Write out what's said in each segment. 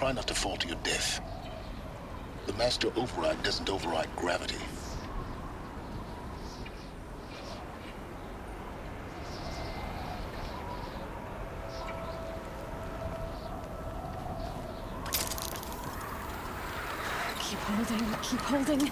Try not to fall to your death. The Master Override doesn't override gravity. Keep holding, keep holding.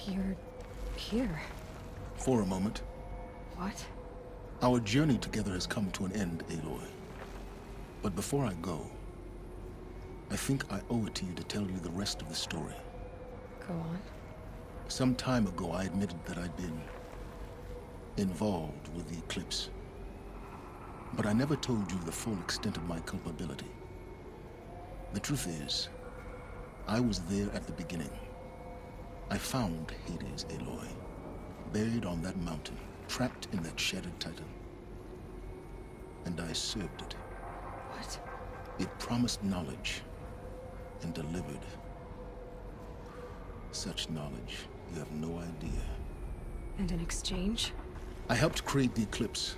You're here. For a moment. What? Our journey together has come to an end, Aloy. But before I go, I think I owe it to you to tell you the rest of the story. Go on. Some time ago, I admitted that I'd been involved with the Eclipse. But I never told you the full extent of my culpability. The truth is, I was there at the beginning. I found Hades, Aloy, buried on that mountain, trapped in that shattered titan. And I served it. What? It promised knowledge and delivered. Such knowledge, you have no idea. And in exchange? I helped create the Eclipse.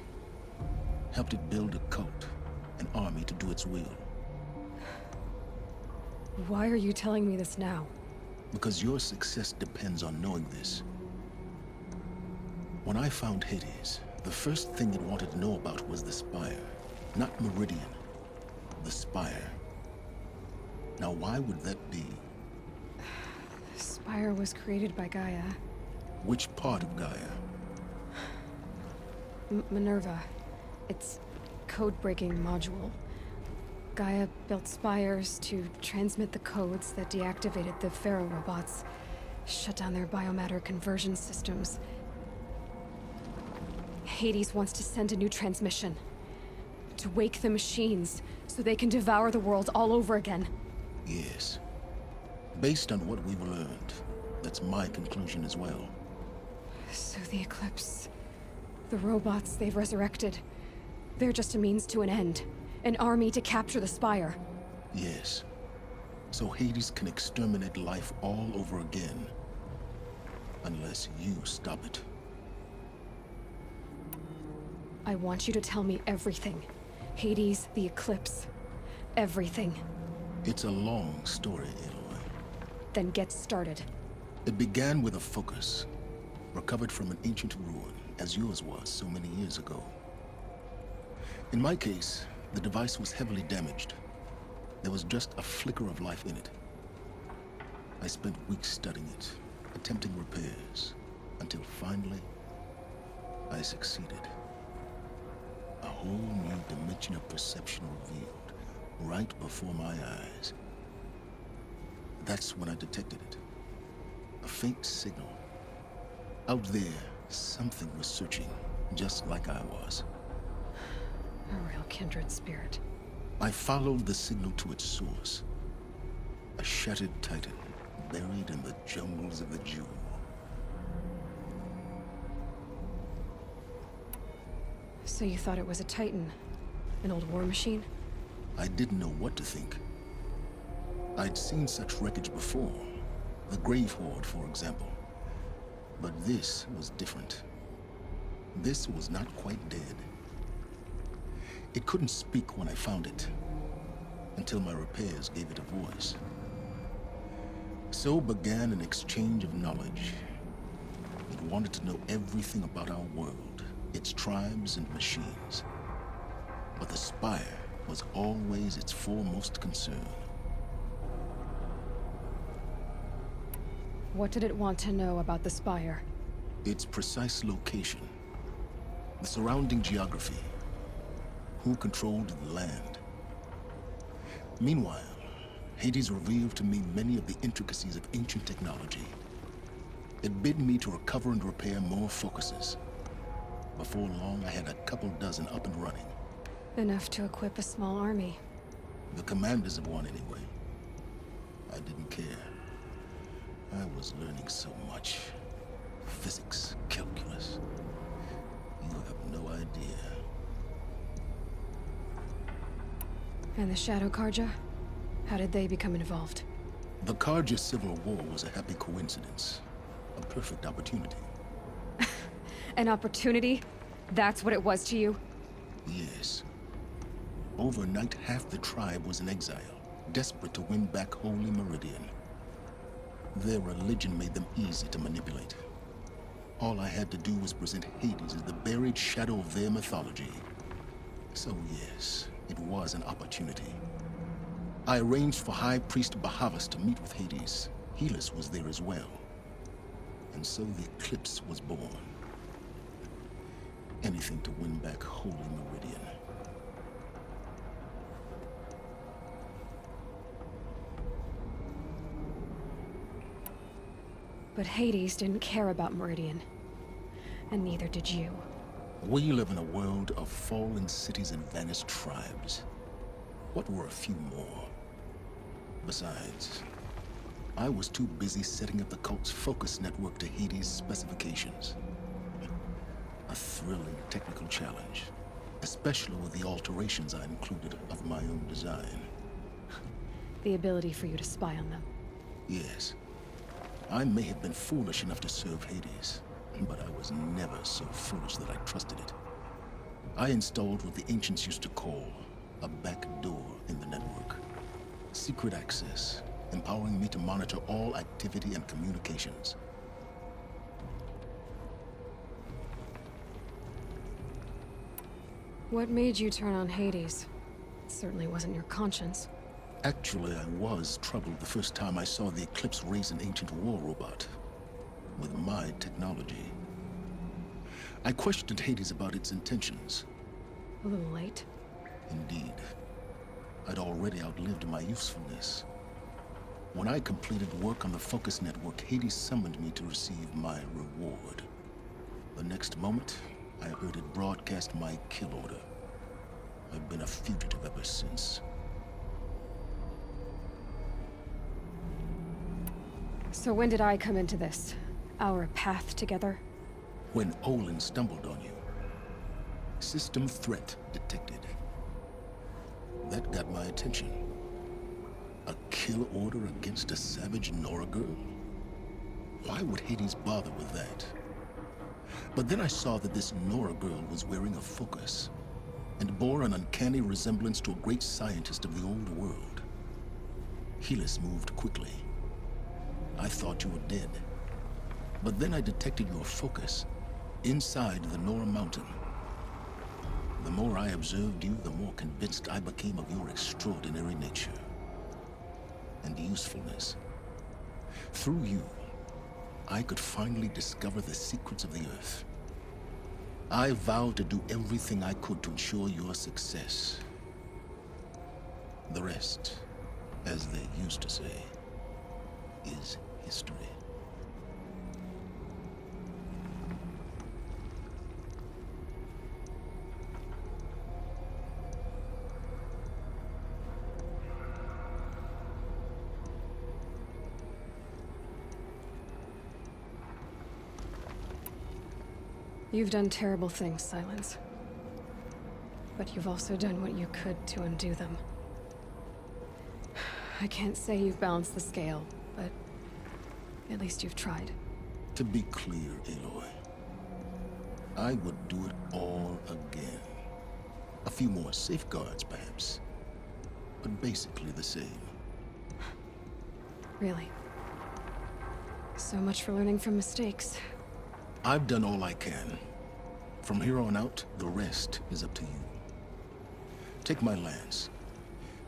Helped it build a cult, an army to do its will. Why are you telling me this now? Because your success depends on knowing this. When I found Hades, the first thing it wanted to know about was the Spire. Not Meridian. The Spire. Now why would that be? The Spire was created by Gaia. Which part of Gaia? Minerva. It's code-breaking module. Gaia built spires to transmit the codes that deactivated the Pharaoh robots, shut down their biomatter conversion systems. Hades wants to send a new transmission. To wake the machines, so they can devour the world all over again. Yes. Based on what we've learned, that's my conclusion as well. So the Eclipse... the robots they've resurrected... they're just a means to an end. An army to capture the Spire. Yes. So Hades can exterminate life all over again. Unless you stop it. I want you to tell me everything. Hades, the Eclipse. Everything. It's a long story, Aloy. Then get started. It began with a focus. Recovered from an ancient ruin, as yours was so many years ago. In my case, the device was heavily damaged. There was just a flicker of life in it. I spent weeks studying it, attempting repairs, until finally, I succeeded. A whole new dimension of perception revealed, right before my eyes. That's when I detected it. A faint signal. Out there, something was searching, just like I was. A real kindred spirit. I followed the signal to its source. A shattered titan, buried in the jungles of the Jewel. So you thought it was a titan? An old war machine? I didn't know what to think. I'd seen such wreckage before. The Grave Horde, for example. But this was different. This was not quite dead. It couldn't speak when I found it, until my repairs gave it a voice. So began an exchange of knowledge. It wanted to know everything about our world, its tribes and machines. But the Spire was always its foremost concern. What did it want to know about the Spire? Its precise location, the surrounding geography, who controlled the land. Meanwhile, Hades revealed to me many of the intricacies of ancient technology. It bid me to recover and repair more focuses. Before long, I had a couple dozen up and running. Enough to equip a small army. The commanders of one, anyway. I didn't care. I was learning so much. Physics, calculus. You have no idea. And the Shadow Carja? How did they become involved? The Carja Civil War was a happy coincidence. A perfect opportunity. An opportunity? That's what it was to you? Yes. Overnight, half the tribe was in exile, desperate to win back Holy Meridian. Their religion made them easy to manipulate. All I had to do was present Hades as the buried shadow of their mythology. So yes, it was an opportunity. I arranged for High Priest Bahavas to meet with Hades. Helis was there as well. And so the Eclipse was born. Anything to win back Holy Meridian. But Hades didn't care about Meridian. And neither did you. We live in a world of fallen cities and vanished tribes. What were a few more? Besides, I was too busy setting up the cult's focus network to Hades' specifications. A thrilling technical challenge, especially with the alterations I included of my own design. The ability for you to spy on them. Yes. I may have been foolish enough to serve Hades, but I was never so foolish that I trusted it. I installed what the ancients used to call a back door in the network. Secret access, empowering me to monitor all activity and communications. What made you turn on Hades? It certainly wasn't your conscience. Actually, I was troubled the first time I saw the Eclipse raise an ancient war robot. With my technology. I questioned Hades about its intentions. A little late. Indeed. I'd already outlived my usefulness. When I completed work on the Focus Network, Hades summoned me to receive my reward. The next moment, I heard it broadcast my kill order. I've been a fugitive ever since. So when did I come into this? Our path together? When Olin stumbled on you. System threat detected. That got my attention. A kill order against a savage Nora girl? Why would Hades bother with that? But then I saw that this Nora girl was wearing a focus, and bore an uncanny resemblance to a great scientist of the old world. Helis moved quickly. I thought you were dead. But then I detected your focus inside the Nora Mountain. The more I observed you, the more convinced I became of your extraordinary nature and usefulness. Through you, I could finally discover the secrets of the Earth. I vowed to do everything I could to ensure your success. The rest, as they used to say, is history. You've done terrible things, Silence. But you've also done what you could to undo them. I can't say you've balanced the scale, but at least you've tried. To be clear, Aloy, I would do it all again. A few more safeguards, perhaps, but basically the same. Really. So much for learning from mistakes. I've done all I can. From here on out, the rest is up to you. Take my lance.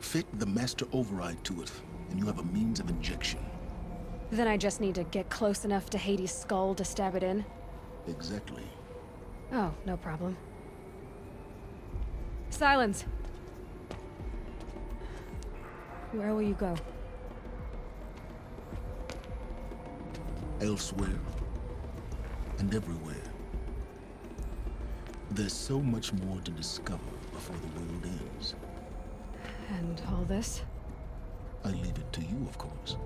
Fit the Master Override to it, and you have a means of injection. Then I just need to get close enough to Hades' skull to stab it in? Exactly. Oh, no problem. Silence! Where will you go? Elsewhere. And everywhere. There's so much more to discover before the world ends. And all this? I leave it to you, of course.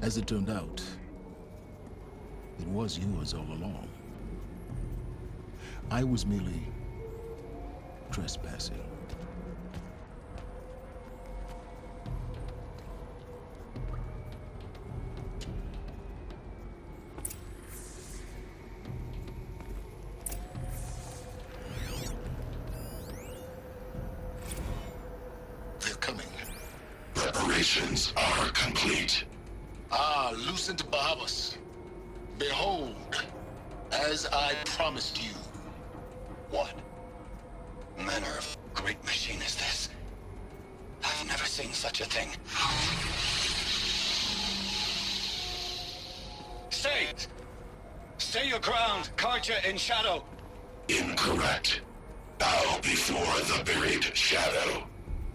As it turned out, it was yours all along. I was merely trespassing. They're coming. Preparations are complete. Ah, Lucent Bahavas. Behold, as I promised you. What manner of great machine is this? I've never seen such a thing. Stay! Stay your ground, Karja in shadow! Incorrect. Bow before the buried shadow.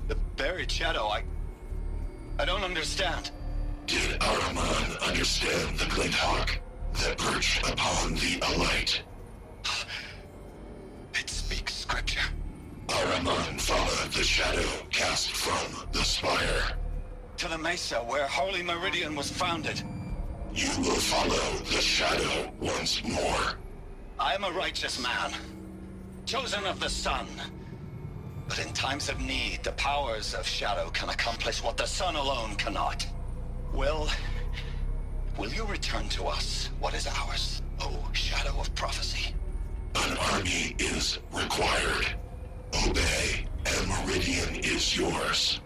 The buried shadow? I don't understand. Did Ahriman understand the glint hawk that perched upon the alight? It speaks scripture. Ahriman followed the shadow cast from the spire. To the mesa where Holy Meridian was founded. You will follow the shadow once more. I am a righteous man, chosen of the sun. But in times of need, the powers of shadow can accomplish what the sun alone cannot. Will you return to us what is ours, O Shadow of Prophecy? An army is required. Obey, and Meridian is yours.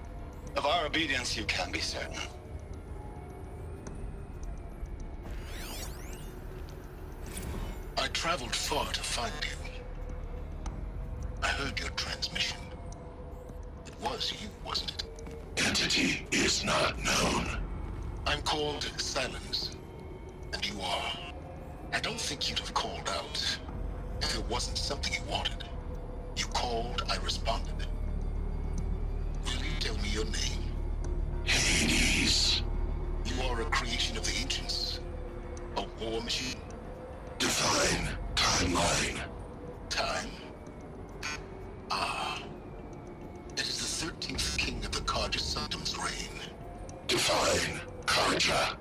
Of our obedience you can be certain. I traveled far to find you. I heard your transmission. It was you, wasn't it? Entity is not known. I'm called Silence, and you are. I don't think you'd have called out if it wasn't something you wanted. You called, I responded. Will you tell me your name? Hades. You are a creation of the ancients. A war machine. Define timeline. Time. Ah. It is the 13th king of the Karja Sanctum's reign. Define Karja.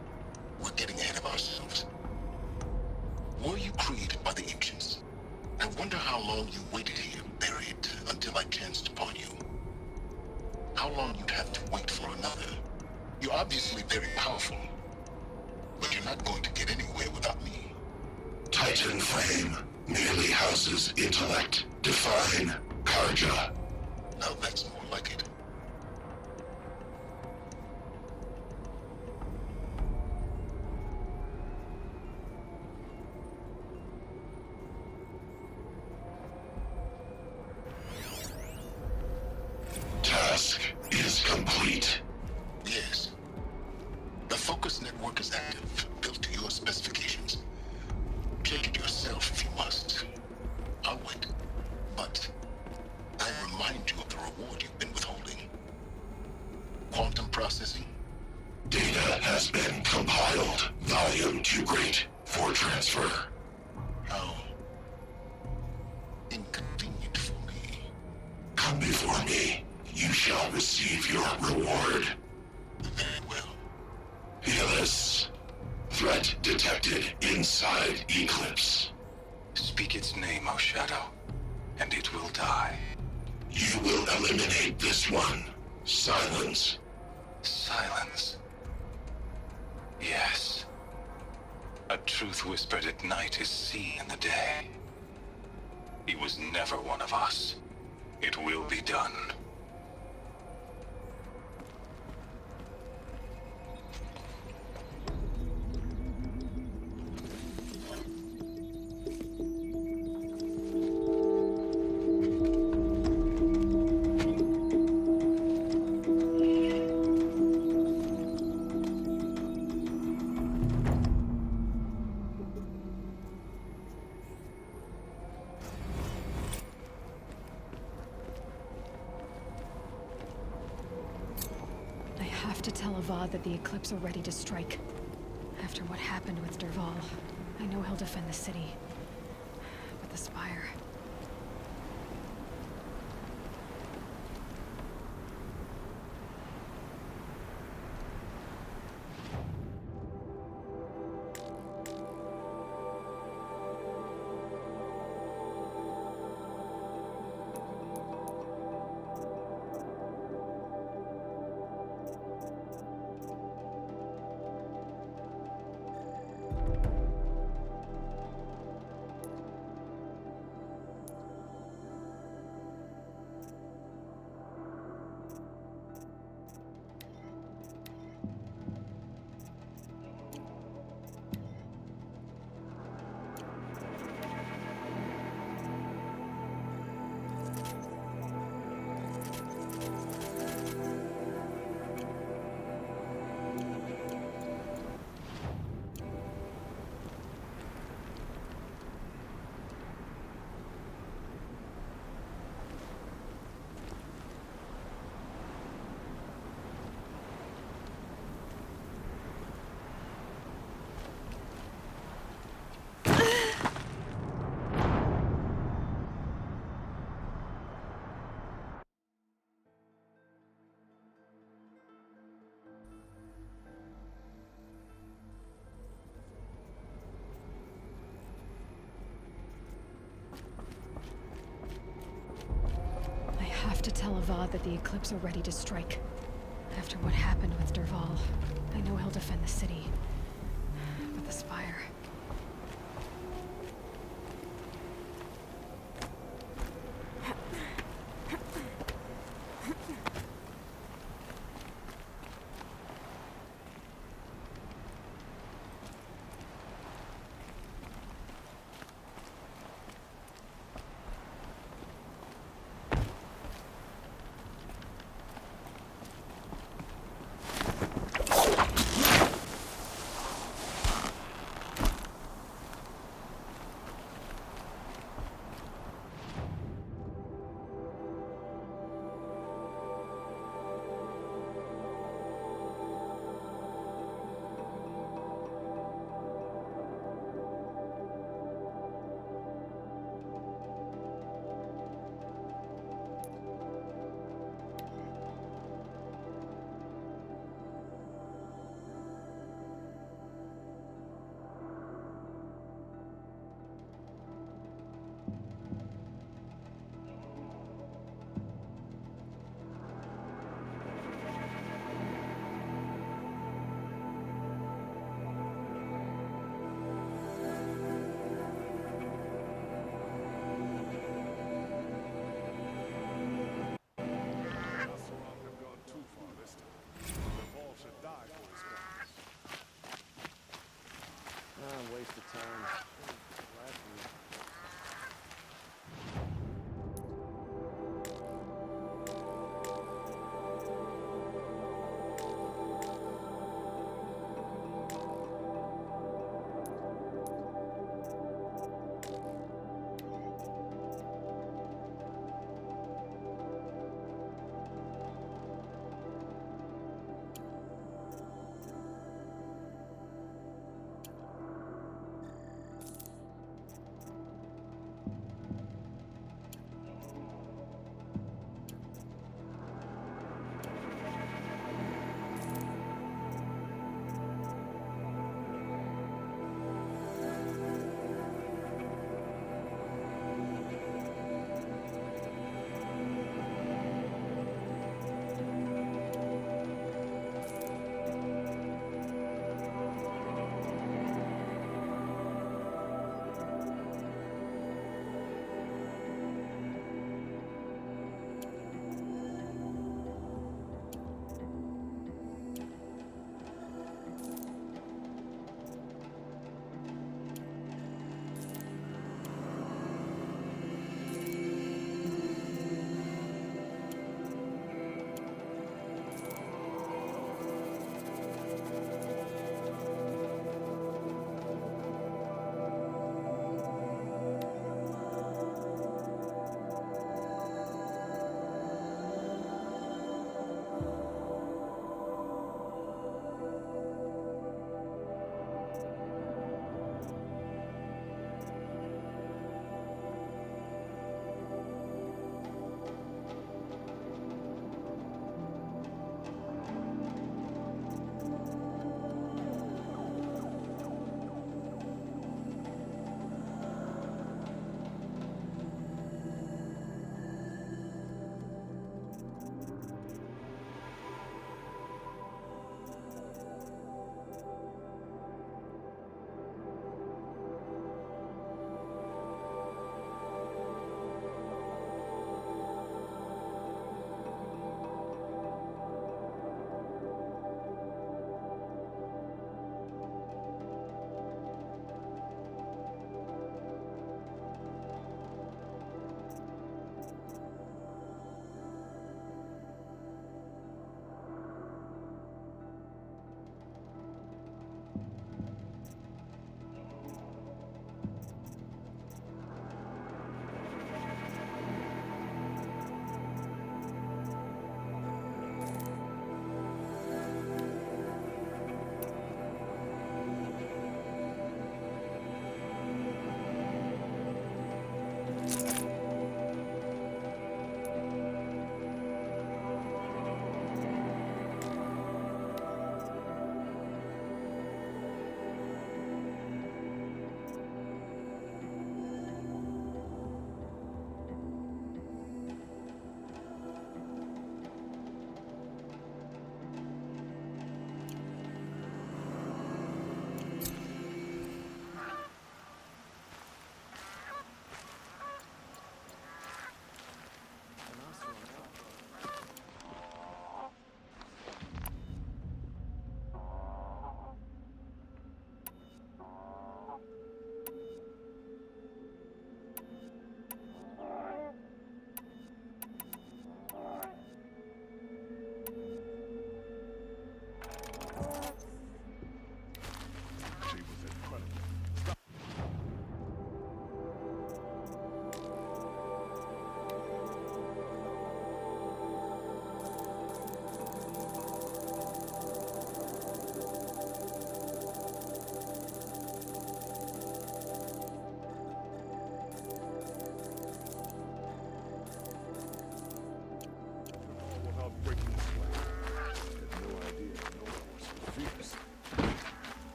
We're getting ahead of ourselves. Were you created by the ancients? I wonder how long you waited here, buried, until I chanced upon you. How long you'd have to wait for another. You're obviously very powerful, but you're not going to get anywhere without me. Titan Flame merely houses intellect. Define Karja. Now that's more like it. Task is complete. Yes. The Focus network is active, built to your specifications. Check it yourself if you must. I'll wait. But I remind you of the reward you've been withholding. Quantum processing? Data has been compiled. Volume too great for transfer. How inconvenient for me. Come before me. You shall receive your reward. Very well. Helis. Threat detected inside Eclipse. Speak its name, O Shadow, and it will die. You will eliminate this one. Silence. Silence. Yes. A truth whispered at night is seen in the day. He was never one of us. It will be done. I have to tell Avad that the Eclipse are ready to strike. After what happened with Dervahl, I know he'll defend the city. But the Spire... I have to tell Avad that the Eclipse are ready to strike. After what happened with Dervahl, I know he'll defend the city. But the Spire...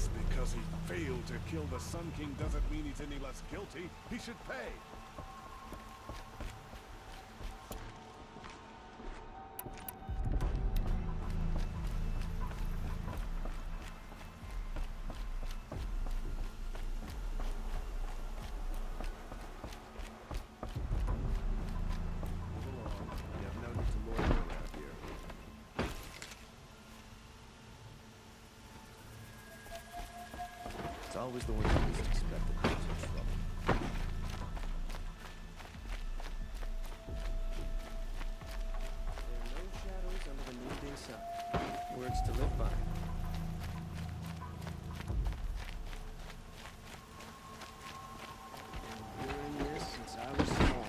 Just because he failed to kill the Sun King doesn't mean he's any less guilty. He should pay. Move along. You have no need to loiter around here. It's always the ones you least expect that cause you trouble. There are no shadows under the noonday sun. Words to live by. Hearing this since I was small.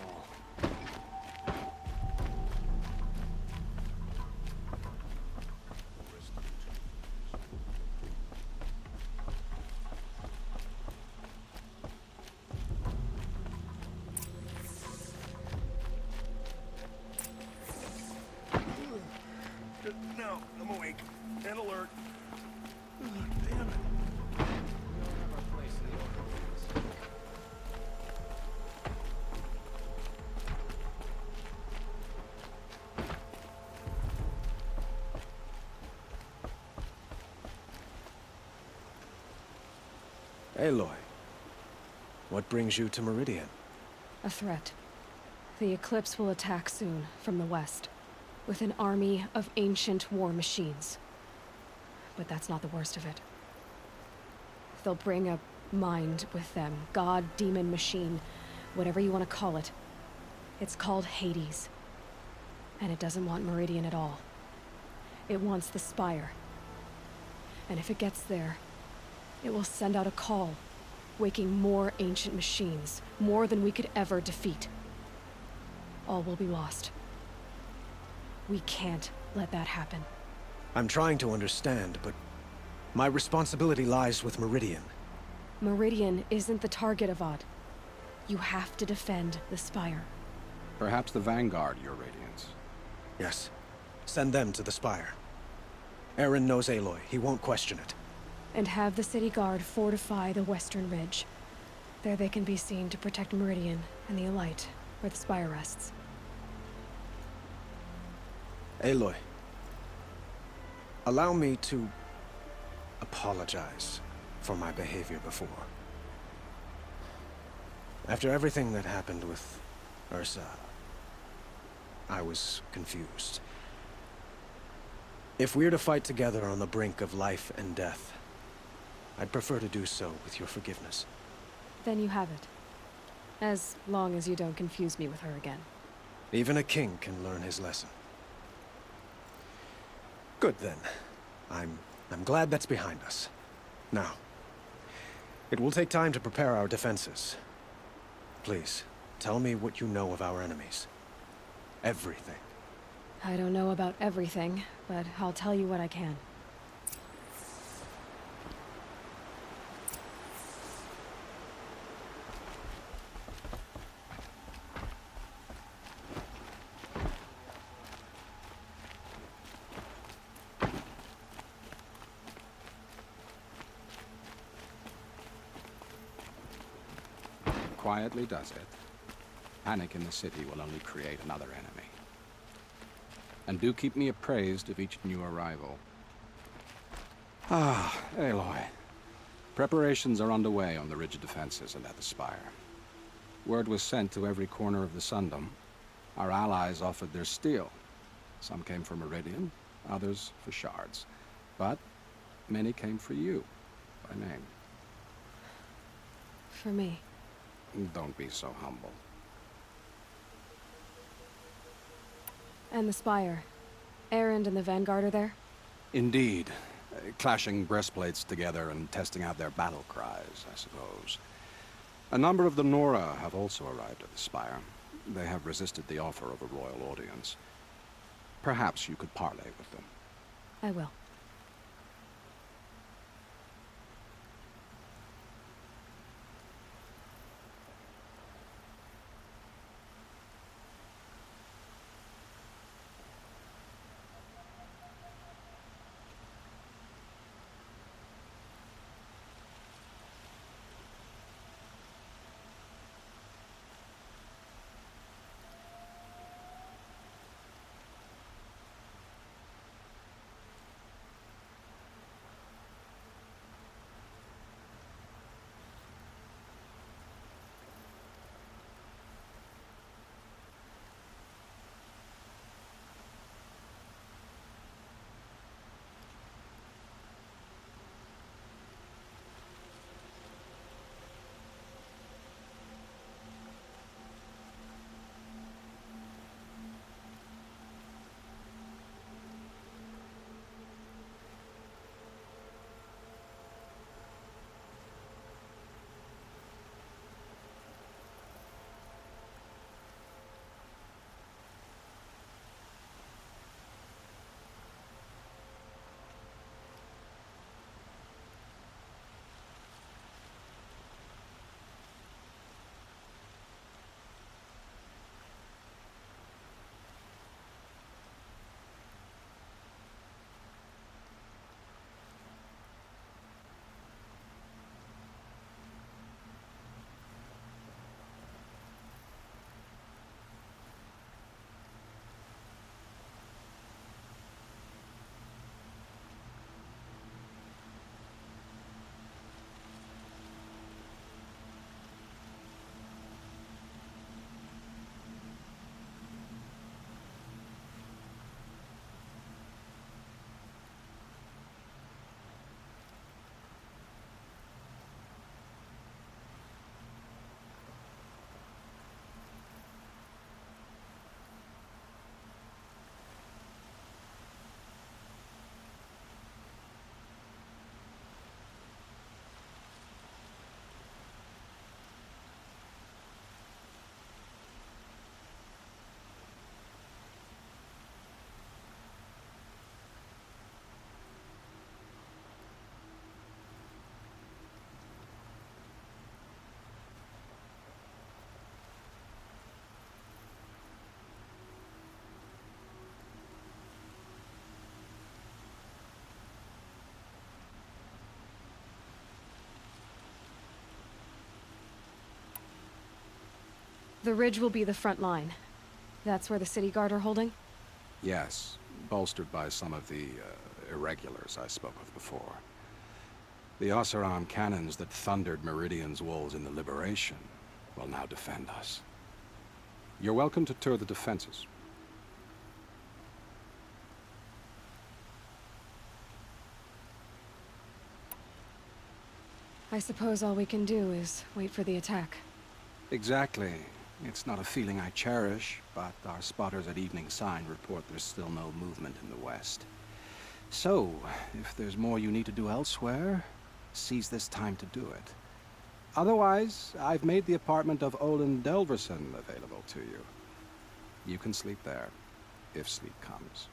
No, I'm awake and alert. Ugh, damn it. We all have our place in the open fields. Aloy, what brings you to Meridian? A threat. The Eclipse will attack soon, from the west, with an army of ancient war machines. But that's not the worst of it. They'll bring a mind with them. God, demon, machine, whatever you want to call it. It's called Hades. And it doesn't want Meridian at all. It wants the Spire. And if it gets there, it will send out a call, waking more ancient machines, more than we could ever defeat. All will be lost. We can't let that happen. I'm trying to understand, but my responsibility lies with Meridian. Meridian isn't the target, Avad. You have to defend the Spire. Perhaps the Vanguard, Your Radiance. Yes. Send them to the Spire. Eren knows Aloy. He won't question it. And have the city guard fortify the western ridge. There they can be seen to protect Meridian and the Elite, where the Spire rests. Aloy, allow me to apologize for my behavior before. After everything that happened with Ursa, I was confused. If we're to fight together on the brink of life and death, I'd prefer to do so with your forgiveness. Then you have it. As long as you don't confuse me with her again. Even a king can learn his lesson. Good then. I'm glad that's behind us. Now, it will take time to prepare our defenses. Please, tell me what you know of our enemies. Everything. I don't know about everything, but I'll tell you what I can. Quietly does it. Panic in the city will only create another enemy. And do keep me appraised of each new arrival. Ah, Aloy. Preparations are underway on the ridge defenses and at the Spire. Word was sent to every corner of the Sundom. Our allies offered their steel. Some came for Meridian, others for shards. But many came for you, by name. For me. Don't be so humble. And the Spire. Erend and the Vanguard are there? Indeed. Clashing breastplates together and testing out their battle cries, I suppose. A number of the Nora have also arrived at the Spire. They have resisted the offer of a royal audience. Perhaps you could parley with them. I will. The ridge will be the front line. That's where the city guard are holding? Yes, bolstered by some of the irregulars I spoke of before. The Oseram cannons that thundered Meridian's walls in the Liberation will now defend us. You're welcome to tour the defenses. I suppose all we can do is wait for the attack. Exactly. It's not a feeling I cherish, but our spotters at Evening Sign report there's still no movement in the west. So, if there's more you need to do elsewhere, seize this time to do it. Otherwise, I've made the apartment of Olin Delverson available to you. You can sleep there, if sleep comes.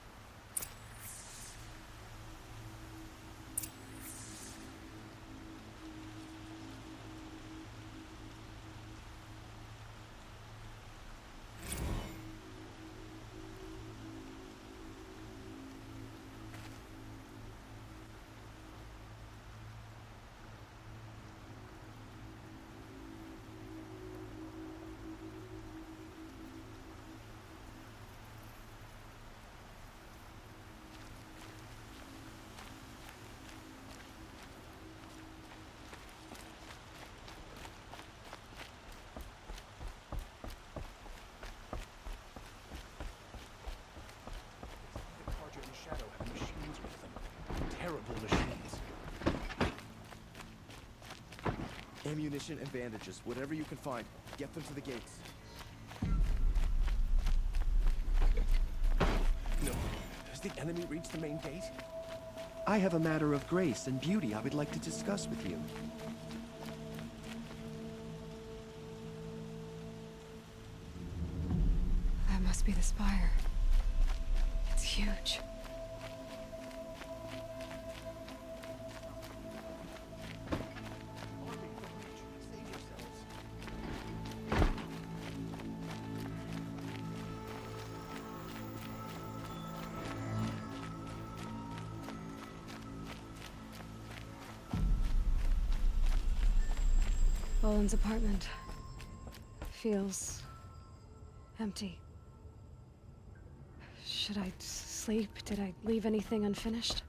Carja and Shadow have machines with them. Terrible machines. Ammunition and bandages, whatever you can find. Get them to the gates. No. Does the enemy reach the main gate? I have a matter of grace and beauty I would like to discuss with you. That must be the spire. It's huge. Olin's apartment feels empty. Should I sleep? Did I leave anything unfinished?